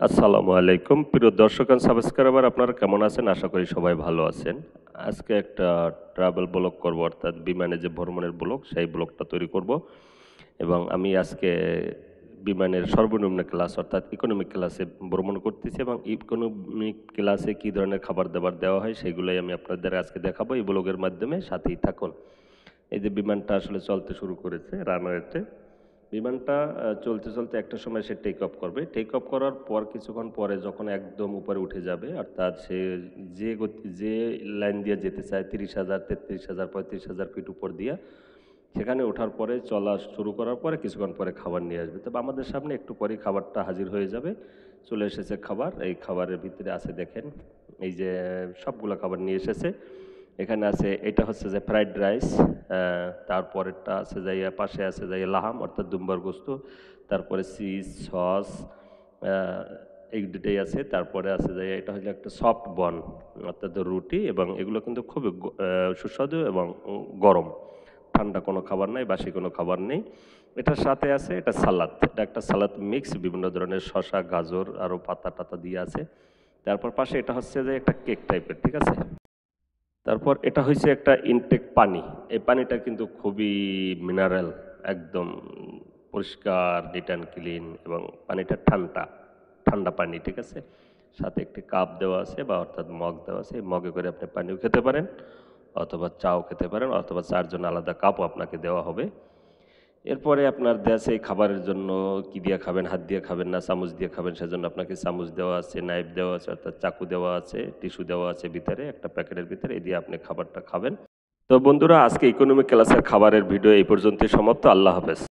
আসসালামু আলাইকুম প্রিয় দর্শক এন্ড সাবস্ক্রাইবার, আপনারা কেমন আছেন? আশা করি সবাই ভালো আছেন। আজকে একটা ট্রাভেল ব্লগ করব, অর্থাৎ বিমানে যে ভ্রমণের ব্লগ সেই ব্লগটা তৈরি করব। এবং আমি আজকে বিমানের সর্বনিম্ন ক্লাস অর্থাৎ ইকোনমিক ক্লাসে ভ্রমণ করতেছি এবং ইকোনমিক ক্লাসে কী ধরনের খাবার দাবার দেওয়া হয় সেগুলোই আমি আপনাদের আজকে দেখাবো এই ব্লগের মাধ্যমে, সাথেই থাকুন। এই যে বিমানটা আসলে চলতে শুরু করেছে রানওয়েতে। বিমানটা চলতে চলতে একটা সময় সে টেক অফ করবে। টেক অফ করার পর কিছুক্ষণ পরে যখন একদম উপরে উঠে যাবে, অর্থাৎ সে যে লাইন দিয়ে যেতে চায় 30,000, 33,000, 35,000 ফিট উপর দিয়ে, সেখানে ওঠার পরে চলা শুরু করার পরে কিছুক্ষণ পরে খাবার নিয়ে আসবে। তবে আমাদের সামনে একটু পরেই খাবারটা হাজির হয়ে যাবে। চলে এসেছে খাবার। এই খাবারের ভিতরে আছে দেখেন, এই যে সবগুলো খাবার নিয়ে এসেছে। এখানে আছে, এটা হচ্ছে যে ফ্রাইড রাইস, তারপরেরটা আছে যাইয়া পাশে আছে যাইয়া লাহাম অর্থাৎ দুম্বার গোস্ত, তারপরে চিজ সস, এই দুটাই আছে। তারপরে আছে যাইয়া এটা হচ্ছে একটা সফট বন অর্থাৎ রুটি, এবং এগুলো কিন্তু খুবই সুস্বাদু এবং গরম, ঠান্ডা কোনো খাবার নাই, বাসি কোনো খাবার নেই। এটার সাথে আছে এটা সালাদ, এটা একটা সালাদ মিক্স, বিভিন্ন ধরনের শসা গাজর আরও পাতা টাতা দিয়ে আছে। তারপর পাশে এটা হচ্ছে যে একটা কেক টাইপের, ঠিক আছে। তারপর এটা হচ্ছে একটা ইনটেক পানি। এই পানিটা কিন্তু খুবই মিনারেল, একদম পরিষ্কার, নিট অ্যান্ড ক্লিন, এবং পানিটা ঠান্ডা ঠান্ডা পানি, ঠিক আছে। সাথে একটি কাপ দেওয়া আছে বা অর্থাৎ মগ দেওয়া আছে, এই মগে করে আপনি পানিও খেতে পারেন অথবা চাও খেতে পারেন, অথবা চার জন্য আলাদা কাপও আপনাকে দেওয়া হবে। এরপরে আপনার দেয়া আছে এই খাবারের জন্য কি দিয়ে খাবেন, হাত দিয়ে খাবেন না চামচ দিয়ে খাবেন, সেজন্য আপনাকে চামচ দেওয়া আছে, নাইফ দেওয়া আছে অর্থাৎ চাকু দেওয়া আছে, টিস্যু দেওয়া আছে ভিতরে একটা প্যাকেটের ভিতরে, এই দিয়ে আপনি খাবারটা খাবেন। তো বন্ধুরা, আজকে ইকোনমিক ক্লাসের খাবারের ভিডিও এই পর্যন্তই সমাপ্ত। আল্লাহ হাফেজ।